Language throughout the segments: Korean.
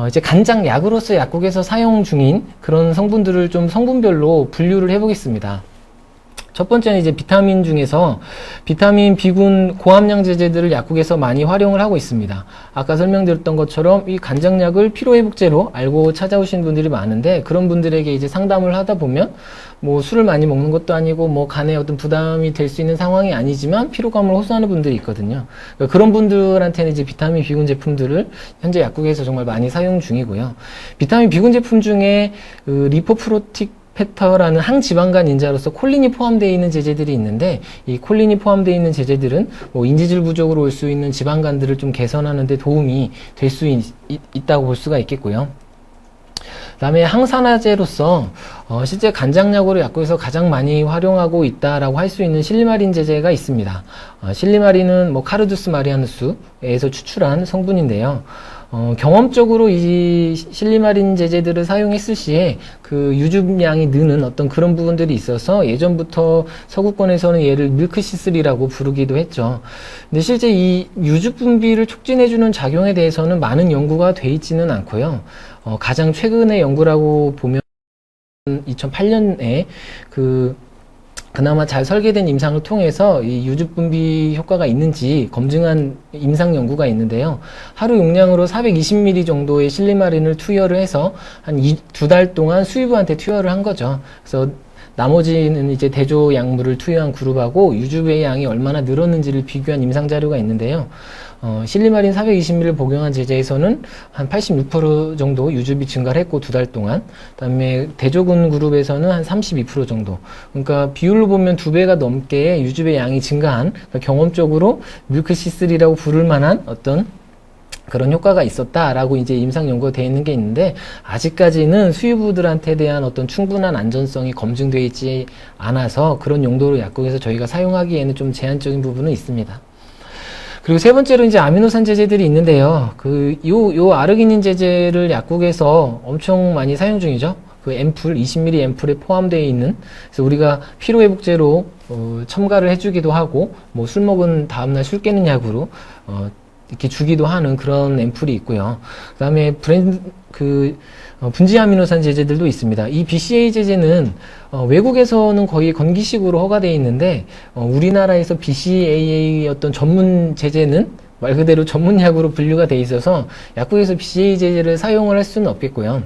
이제 간장 약으로서 약국에서 사용 중인 그런 성분들을 좀 성분별로 분류를 해보겠습니다. 첫 번째는 이제 비타민 중에서 비타민, B군, 고함량 제제들을 약국에서 많이 활용을 하고 있습니다. 아까 설명드렸던 것처럼 이 간장약을 피로회복제로 알고 찾아오신 분들이 많은데, 그런 분들에게 이제 상담을 하다 보면 뭐 술을 많이 먹는 것도 아니고 뭐 간에 어떤 부담이 될 수 있는 상황이 아니지만 피로감을 호소하는 분들이 있거든요. 그러니까 그런 분들한테는 이제 비타민 B군 제품들을 현재 약국에서 정말 많이 사용 중이고요. 비타민 B군 제품 중에 리포프로틱 페터라는 항지방간 인자로서 콜린이 포함되어 있는 제제들이 있는데, 이 콜린이 포함되어 있는 제제들은 뭐 인지질 부족으로 올 수 있는 지방간들을 좀 개선하는 데 도움이 될 수 있다고 볼 수가 있겠고요. 그 다음에 항산화제로서 실제 간장약으로 약국에서 가장 많이 활용하고 있다라고 할 수 있는 실리마린 제제가 있습니다. 실리마린은 뭐 카르두스 마리아누스에서 추출한 성분인데요. 경험적으로 이 실리마린 제제들을 사용했을 시에 그 유즙량이 느는 어떤 그런 부분들이 있어서 예전부터 서구권에서는 얘를 밀크시슬이라고 부르기도 했죠. 근데 실제 이 유즙 분비를 촉진해주는 작용에 대해서는 많은 연구가 돼 있지는 않고요. 가장 최근의 연구라고 보면 2008년에 그나마 잘 설계된 임상을 통해서 이 유즙 분비 효과가 있는지 검증한 임상 연구가 있는데요. 하루 용량으로 420ml 정도의 실리마린을 투여를 해서 한 2달 동안 수의부한테 투여를 한 거죠. 그래서 나머지는 이제 대조 약물을 투여한 그룹하고 유즙의 양이 얼마나 늘었는지를 비교한 임상 자료가 있는데요. 실리마린 420ml 복용한 제제에서는 한 86% 정도 유즙이 증가를 했고 2달 동안, 그다음에 대조군 그룹에서는 한 32% 정도. 그러니까 비율로 보면 2배가 넘게 유즙의 양이 증가한, 그러니까 경험적으로 밀크시슬이라고 부를 만한 어떤 그런 효과가 있었다라고 이제 임상 연구가 되어 있는 게 있는데, 아직까지는 수유부들한테 대한 어떤 충분한 안전성이 검증되어 있지 않아서 그런 용도로 약국에서 저희가 사용하기에는 좀 제한적인 부분은 있습니다. 그리고 세 번째로 이제 아미노산 제제들이 있는데요. 요 아르기닌 제제를 약국에서 엄청 많이 사용 중이죠. 그 앰플, 20ml 앰플에 포함되어 있는, 그래서 우리가 피로회복제로 첨가를 해주기도 하고, 뭐 술 먹은 다음날 술 깨는 약으로 이렇게 주기도 하는 그런 앰플이 있고요. 그 다음에 분지 아미노산 제제들도 있습니다. 이 BCA 제제는 외국에서는 거의 건기식으로 허가되어 있는데, 우리나라에서 BCAA 어떤 전문 제제는 말 그대로 전문약으로 분류가 되어 있어서 약국에서 BCA 제제를 사용을 할 수는 없겠고요.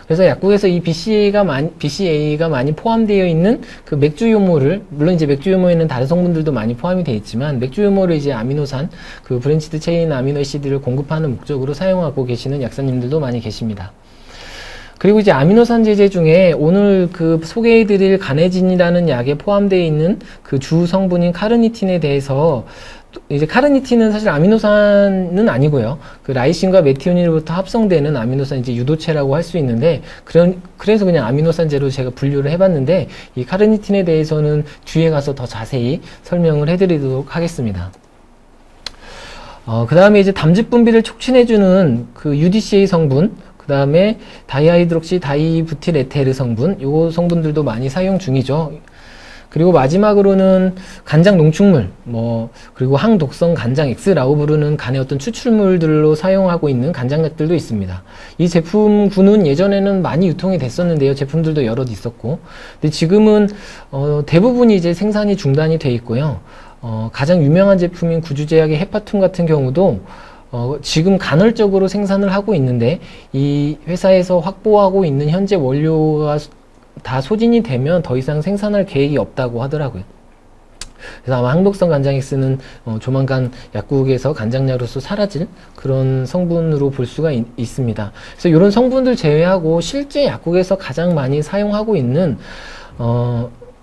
그래서 약국에서 이 BCA가 많이 포함되어 있는 그 맥주 효모를, 물론 이제 맥주 효모에는 다른 성분들도 많이 포함이 되어 있지만, 맥주 효모를 이제 아미노산, 그 브랜치드 체인 아미노시드를 공급하는 목적으로 사용하고 계시는 약사님들도 많이 계십니다. 그리고 이제 아미노산 제제 중에 오늘 그 소개해드릴 가네진이라는 약에 포함되어 있는 그 주 성분인 카르니틴에 대해서, 이제 카르니틴은 사실 아미노산은 아니고요. 그 라이신과 메티오닌으로부터 합성되는 아미노산 이제 유도체라고 할 수 있는데, 그래서 그냥 아미노산제로 제가 분류를 해봤는데, 이 카르니틴에 대해서는 뒤에 가서 더 자세히 설명을 해드리도록 하겠습니다. 그 다음에 이제 담즙 분비를 촉진해주는 그 UDCA 성분, 그 다음에 다이하이드록시 다이부틸 에테르 성분, 요 성분들도 많이 사용 중이죠. 그리고 마지막으로는 간장 농축물, 그리고 항독성 간장 X라고 부르는 간의 어떤 추출물들로 사용하고 있는 간장약들도 있습니다. 이 제품군은 예전에는 많이 유통이 됐었는데요. 제품들도 여럿 있었고. 근데 지금은, 대부분이 이제 생산이 중단이 돼 있고요. 가장 유명한 제품인 구주제약의 헤파툼 같은 경우도 지금 간헐적으로 생산을 하고 있는데, 이 회사에서 확보하고 있는 현재 원료가 다 소진이 되면 더 이상 생산할 계획이 없다고 하더라고요. 그래서 아마 항독성 간장 X는 조만간 약국에서 간장약으로서 사라질 그런 성분으로 볼 수가 있습니다. 그래서 이런 성분들 제외하고 실제 약국에서 가장 많이 사용하고 있는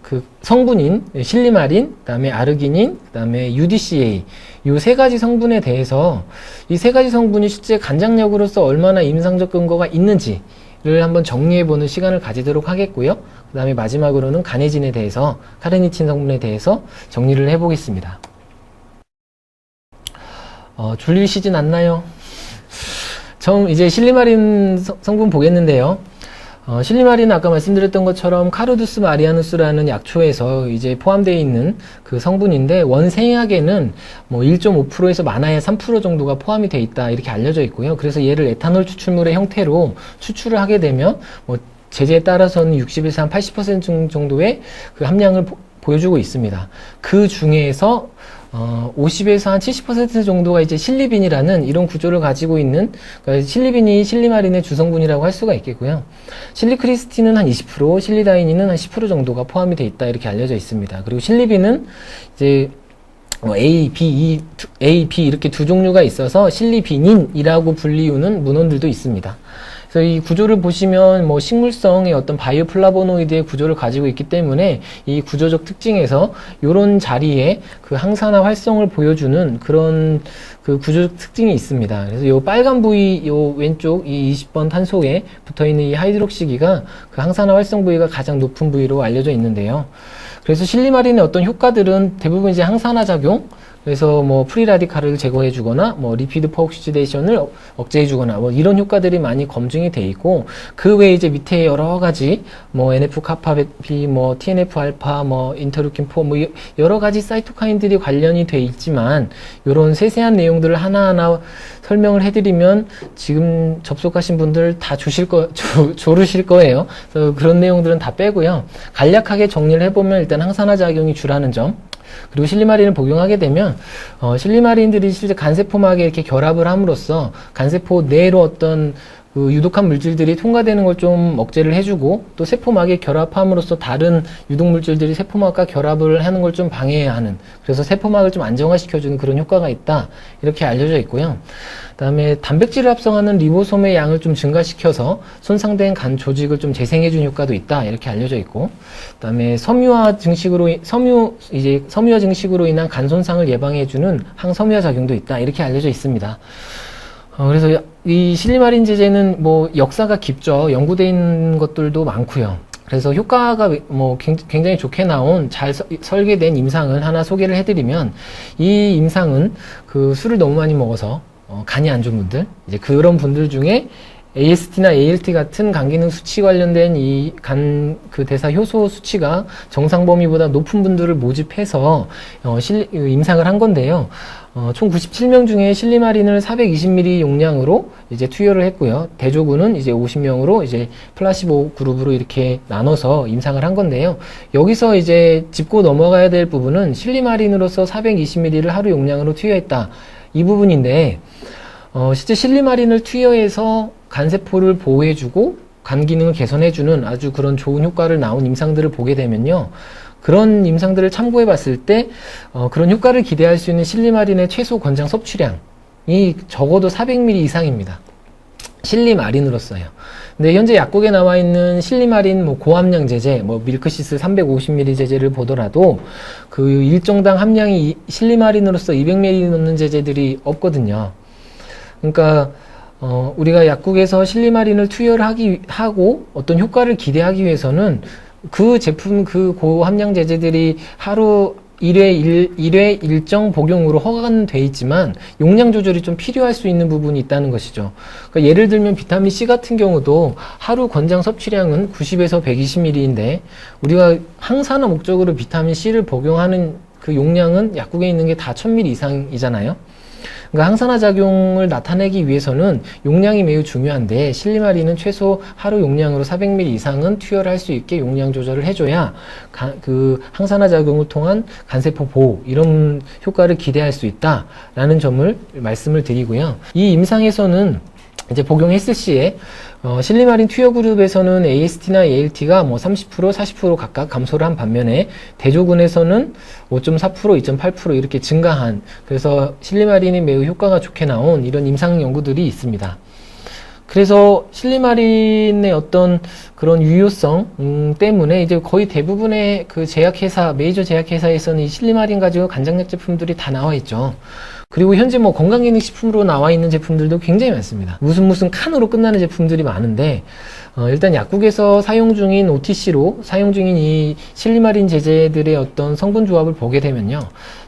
그 성분인 실리마린, 그다음에 아르기닌, 그다음에 UDCA, 이 세 가지 성분에 대해서 이 세 가지 성분이 실제 간장약으로서 얼마나 임상적 근거가 있는지 를 한번 정리해보는 시간을 가지도록 하겠고요. 그 다음에 마지막으로는 가네진에 대해서, 카르니틴 성분에 대해서 정리를 해보겠습니다. 졸리시진 않나요? 처음 이제 실리마린 성분 보겠는데요. 실리마린은 아까 말씀드렸던 것처럼 카르두스 마리아누스라는 약초에서 이제 포함되어 있는 그 성분인데 원생약에는 뭐 1.5%에서 많아야 3% 정도가 포함이 돼 있다 이렇게 알려져 있고요. 그래서 얘를 에탄올 추출물의 형태로 추출을 하게 되면 뭐 제재에 따라서는 60에서 한 80% 정도의 그 함량을 보여주고 있습니다. 그 중에서 50에서 한 70% 정도가 이제 실리빈이라는 이런 구조를 가지고 있는, 그러니까 실리빈이 실리마린의 주성분이라고 할 수가 있겠고요. 실리크리스틴은 한 20%, 실리다이닌은 한 10% 정도가 포함이 돼 있다 이렇게 알려져 있습니다. 그리고 실리빈은 이제 A, B 이렇게 두 종류가 있어서 실리비닌이라고 불리우는 문헌들도 있습니다. 그래서 이 구조를 보시면 뭐 식물성의 어떤 바이오플라보노이드의 구조를 가지고 있기 때문에 이 구조적 특징에서 이런 자리에 그 항산화 활성을 보여주는 그런 그 구조적 특징이 있습니다. 그래서 이 빨간 부위, 요 왼쪽 이 20번 탄소에 붙어 있는 이 하이드록시기가 그 항산화 활성 부위가 가장 높은 부위로 알려져 있는데요. 그래서 실리마린의 어떤 효과들은 대부분 이제 항산화 작용, 그래서 뭐 프리라디칼을 제거해 주거나 뭐 리피드 퍼옥시데이션을 억제해 주거나 뭐 이런 효과들이 많이 검증이 돼 있고, 그 외에 이제 밑에 여러 가지 뭐 NF 카파비, 뭐 TNF 알파, 뭐 인터루킨 4, 뭐 여러 가지 사이토카인들이 관련이 돼 있지만 이런 세세한 내용들을 하나하나 설명을 해드리면 지금 접속하신 분들 다 조르실 거예요. 그래서 그런 내용들은 다 빼고요. 간략하게 정리를 해보면 일단 항산화 작용이 주라는 점, 그리고 실리마린을 복용하게 되면 실리마린들이 실제 간세포막에 이렇게 결합을 함으로써 간세포 내로 어떤 그 유독한 물질들이 통과되는 걸 좀 억제를 해주고, 또 세포막에 결합함으로써 다른 유독 물질들이 세포막과 결합을 하는 걸 좀 방해하는, 그래서 세포막을 좀 안정화시켜주는 그런 효과가 있다 이렇게 알려져 있고요. 그다음에 단백질을 합성하는 리보솜의 양을 좀 증가시켜서 손상된 간 조직을 좀 재생해주는 효과도 있다 이렇게 알려져 있고, 그다음에 섬유화 증식으로 인한 간 손상을 예방해주는 항섬유화 작용도 있다 이렇게 알려져 있습니다. 그래서 이 실리마린 제제는 뭐 역사가 깊죠. 연구되어 있는 것들도 많고요. 그래서 효과가 뭐 굉장히 좋게 나온 잘 설계된 임상을 하나 소개를 해드리면, 이 임상은 그 술을 너무 많이 먹어서 간이 안 좋은 분들, 이제 그런 분들 중에 AST나 ALT 같은 간 기능 수치 관련된 이 간 그 대사 효소 수치가 정상 범위보다 높은 분들을 모집해서 임상을 한 건데요. 총 97명 중에 실리마린을 420ml 용량으로 이제 투여를 했고요. 대조군은 이제 50명으로 이제 플라시보 그룹으로 이렇게 나눠서 임상을 한 건데요. 여기서 이제 짚고 넘어가야 될 부분은 실리마린으로서 420ml를 하루 용량으로 투여했다 이 부분인데, 실제 실리마린을 투여해서 간세포를 보호해주고 간 기능을 개선해주는 아주 그런 좋은 효과를 나온 임상들을 보게 되면요. 그런 임상들을 참고해 봤을 때 그런 효과를 기대할 수 있는 실리마린의 최소 권장 섭취량이 적어도 400ml 이상입니다. 실리마린으로서요. 근데 현재 약국에 나와 있는 실리마린 뭐 고함량 제제, 뭐 밀크시스 350ml 제제를 보더라도 그 일정당 함량이 실리마린으로서 200ml 넘는 제제들이 없거든요. 그러니까 우리가 약국에서 실리마린을 투여를 하고 어떤 효과를 기대하기 위해서는 그 제품, 그 고함량 제제들이 하루 1회 일정 복용으로 허가는 돼 있지만 용량 조절이 좀 필요할 수 있는 부분이 있다는 것이죠. 그러니까 예를 들면 비타민C 같은 경우도 하루 권장 섭취량은 90에서 120ml인데 우리가 항산화 목적으로 비타민C를 복용하는 그 용량은 약국에 있는 게 다 1000ml 이상이잖아요. 그러니까 항산화 작용을 나타내기 위해서는 용량이 매우 중요한데, 실리마린은 최소 하루 용량으로 400ml 이상은 투여를 할 수 있게 용량 조절을 해줘야 그 항산화 작용을 통한 간세포 보호 이런 효과를 기대할 수 있다라는 점을 말씀을 드리고요. 이 임상에서는 이제 복용했을 시에 실리마린 투여 그룹에서는 AST나 ALT가 뭐 30%, 40% 각각 감소를 한 반면에 대조군에서는 5.4%, 2.8% 이렇게 증가한, 그래서 실리마린이 매우 효과가 좋게 나온 이런 임상 연구들이 있습니다. 그래서 실리마린의 어떤 그런 유효성 때문에 이제 거의 대부분의 그 제약회사, 메이저 제약회사에서는 이 실리마린 가지고 간장약 제품들이 다 나와 있죠. 그리고 현재 뭐 건강기능식품으로 나와 있는 제품들도 굉장히 많습니다. 무슨 칸으로 끝나는 제품들이 많은데, 일단 약국에서 사용 중인 OTC로 사용 중인 이 실리마린 제제들의 어떤 성분 조합을 보게 되면요.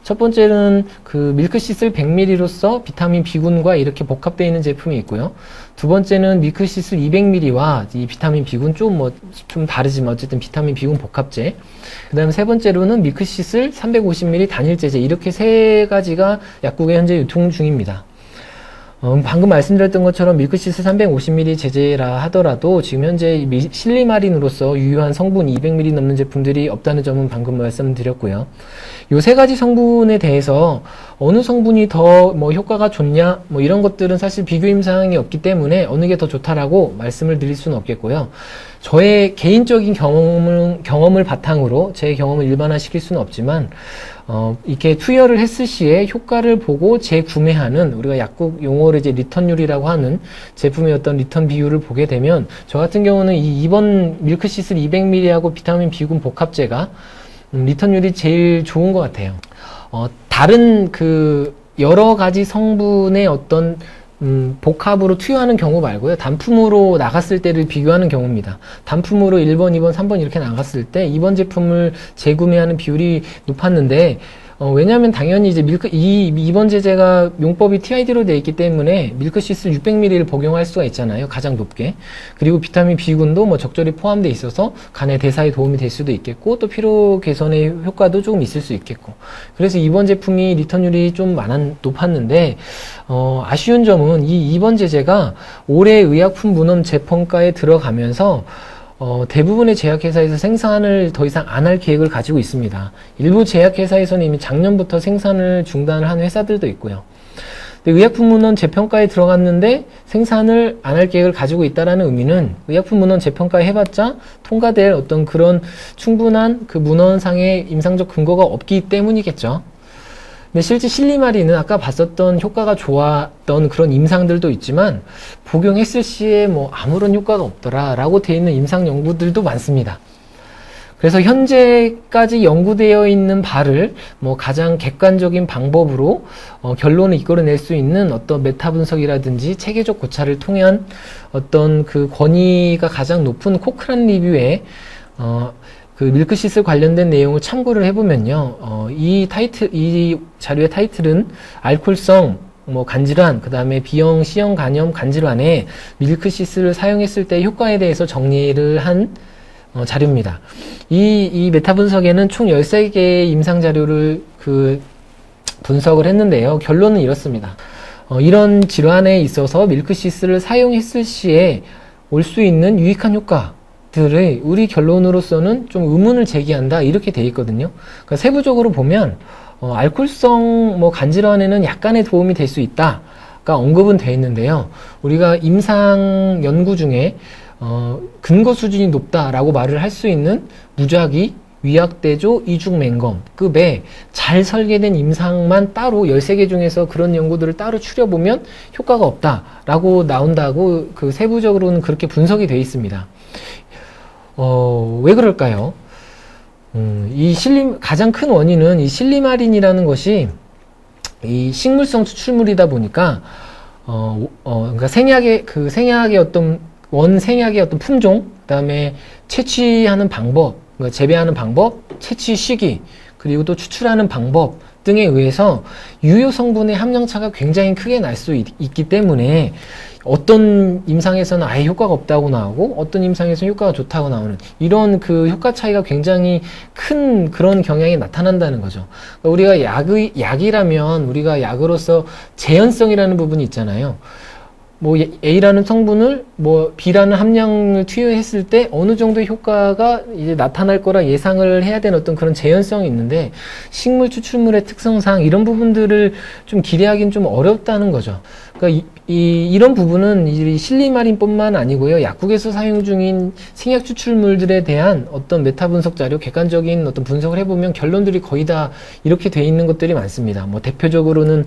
첫 번째는 그 밀크시슬 100ml로서 비타민 B군과 이렇게 복합되어 있는 제품이 있고요. 두 번째는 밀크시슬 200ml와 이 비타민 B군 좀 다르지만 어쨌든 비타민 B군 복합제. 그 다음에 세 번째로는 밀크시슬 350ml 단일 제제. 이렇게 세 가지가 약국에 현재 유통 중입니다. 방금 말씀드렸던 것처럼 밀크시슬 350ml 제제라 하더라도 지금 현재 실리마린으로서 유효한 성분이 200ml 넘는 제품들이 없다는 점은 방금 말씀드렸고요. 요 세 가지 성분에 대해서 어느 성분이 더 효과가 좋냐 이런 것들은 사실 비교 임상이 없기 때문에 어느 게 더 좋다라고 말씀을 드릴 수는 없겠고요. 저의 개인적인 경험을 바탕으로 제 경험을 일반화시킬 수는 없지만 이렇게 투여를 했을 시에 효과를 보고 재구매하는, 우리가 약국 용어로 이제 리턴율이라고 하는 제품의 어떤 리턴 비율을 보게 되면, 저 같은 경우는 이 2번 밀크시슬 200ml하고 비타민 B군 복합제가 리턴율이 제일 좋은 것 같아요. 다른 그 여러 가지 성분의 어떤 복합으로 투여하는 경우 말고요. 단품으로 나갔을 때를 비교하는 경우입니다. 단품으로 1번, 2번, 3번 이렇게 나갔을 때 2번 제품을 재구매하는 비율이 높았는데, 왜냐하면 당연히 이제 이번 제제가 용법이 TID로 되어 있기 때문에 밀크시슬 600ml를 복용할 수가 있잖아요. 가장 높게. 그리고 비타민 B군도 적절히 포함되어 있어서 간의 대사에 도움이 될 수도 있겠고, 또 피로 개선의 효과도 조금 있을 수 있겠고. 그래서 이번 제품이 리턴율이 좀 높았는데, 아쉬운 점은 이 2번 제제가 올해 의약품 문헌 재평가에 들어가면서 대부분의 제약회사에서 생산을 더 이상 안 할 계획을 가지고 있습니다. 일부 제약회사에서는 이미 작년부터 생산을 중단을 한 회사들도 있고요. 근데 의약품문헌 재평가에 들어갔는데 생산을 안 할 계획을 가지고 있다라는 의미는 의약품문헌 재평가 해봤자 통과될 어떤 그런 충분한 그 문헌상의 임상적 근거가 없기 때문이겠죠. 근데 실제 실리마린은 아까 봤었던 효과가 좋았던 그런 임상들도 있지만 복용했을 시에 아무런 효과가 없더라라고 되어 있는 임상 연구들도 많습니다. 그래서 현재까지 연구되어 있는 바를 가장 객관적인 방법으로 결론을 이끌어낼 수 있는 어떤 메타 분석이라든지 체계적 고찰을 통한 어떤 그 권위가 가장 높은 코크란 리뷰에 그 밀크시슬 관련된 내용을 참고를 해보면요. 이 자료의 타이틀은 알코올성 간질환, 그 다음에 B형, C형 간염 간질환에 밀크시슬을 사용했을 때 효과에 대해서 정리를 한 자료입니다. 이 메타 분석에는 총 13개의 임상 자료를 분석을 했는데요. 결론은 이렇습니다. 이런 질환에 있어서 밀크시슬을 사용했을 시에 올 수 있는 유익한 효과들의 우리 결론으로서는 좀 의문을 제기한다, 이렇게 돼 있거든요. 그러니까 세부적으로 보면 알코올성 간질환에는 약간의 도움이 될 수 있다가 언급은 되어 있는데요. 우리가 임상 연구 중에 근거 수준이 높다라고 말을 할 수 있는 무작위, 위약대조, 이중맹검급의 잘 설계된 임상만 따로 13개 중에서 그런 연구들을 따로 추려보면 효과가 없다라고 나온다고 세부적으로는 그렇게 분석이 되어 있습니다. 왜 그럴까요? 가장 큰 원인은 이 실리마린이라는 것이 이 식물성 추출물이다 보니까 그러니까 생약의 어떤 원생약의 어떤 품종, 그다음에 채취하는 방법, 그러니까 재배하는 방법, 채취 시기, 그리고 또 추출하는 방법 등에 의해서 유효 성분의 함량차가 굉장히 크게 날 수 있기 때문에 어떤 임상에서는 아예 효과가 없다고 나오고 어떤 임상에서는 효과가 좋다고 나오는 이런 효과 차이가 굉장히 큰 그런 경향이 나타난다는 거죠. 그러니까 우리가 약이라면 우리가 약으로서 재현성이라는 부분이 있잖아요. A라는 성분을 B라는 함량을 투여했을 때 어느 정도의 효과가 이제 나타날 거라 예상을 해야 되는 어떤 그런 재현성이 있는데, 식물 추출물의 특성상 이런 부분들을 좀 기대하기는 좀 어렵다는 거죠. 그러니까 이런 부분은 이 실리마린뿐만 아니고요. 약국에서 사용 중인 생약 추출물들에 대한 어떤 메타 분석 자료, 객관적인 어떤 분석을 해보면 결론들이 거의 다 이렇게 돼 있는 것들이 많습니다. 대표적으로는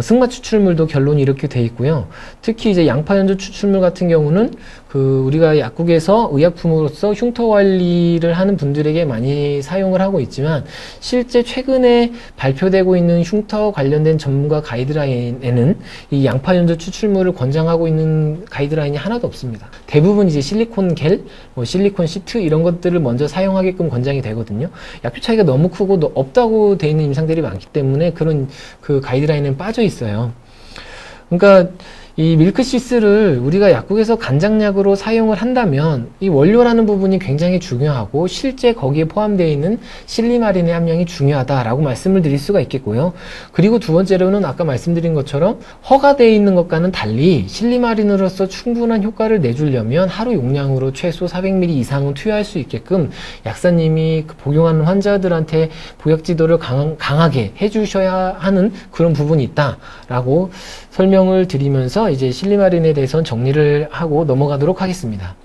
승마 추출물도 결론이 이렇게 돼 있고요. 특히 이제 양파연조 추출물 같은 경우는 우리가 약국에서 의약품으로서 흉터 관리를 하는 분들에게 많이 사용을 하고 있지만, 실제 최근에 발표되고 있는 흉터 관련된 전문가 가이드라인에는 이 양파연조 추출물을 권장하고 있는 가이드라인이 하나도 없습니다. 대부분 이제 실리콘 겔, 뭐 실리콘 시트 이런 것들을 먼저 사용하게끔 권장이 되거든요. 약효 차이가 너무 크고 없다고 되어 있는 임상들이 많기 때문에 그런 그 가이드라인은 빠져 있어요. 그러니까 이 밀크시스를 우리가 약국에서 간장약으로 사용을 한다면 이 원료라는 부분이 굉장히 중요하고 실제 거기에 포함되어 있는 실리마린의 함량이 중요하다라고 말씀을 드릴 수가 있겠고요. 그리고 두 번째로는 아까 말씀드린 것처럼 허가되어 있는 것과는 달리 실리마린으로서 충분한 효과를 내주려면 하루 용량으로 최소 400ml 이상은 투여할 수 있게끔 약사님이 복용하는 환자들한테 보약 지도를 강하게 해주셔야 하는 그런 부분이 있다라고 설명을 드리면서 이제 실리마린에 대해서는 정리를 하고 넘어가도록 하겠습니다.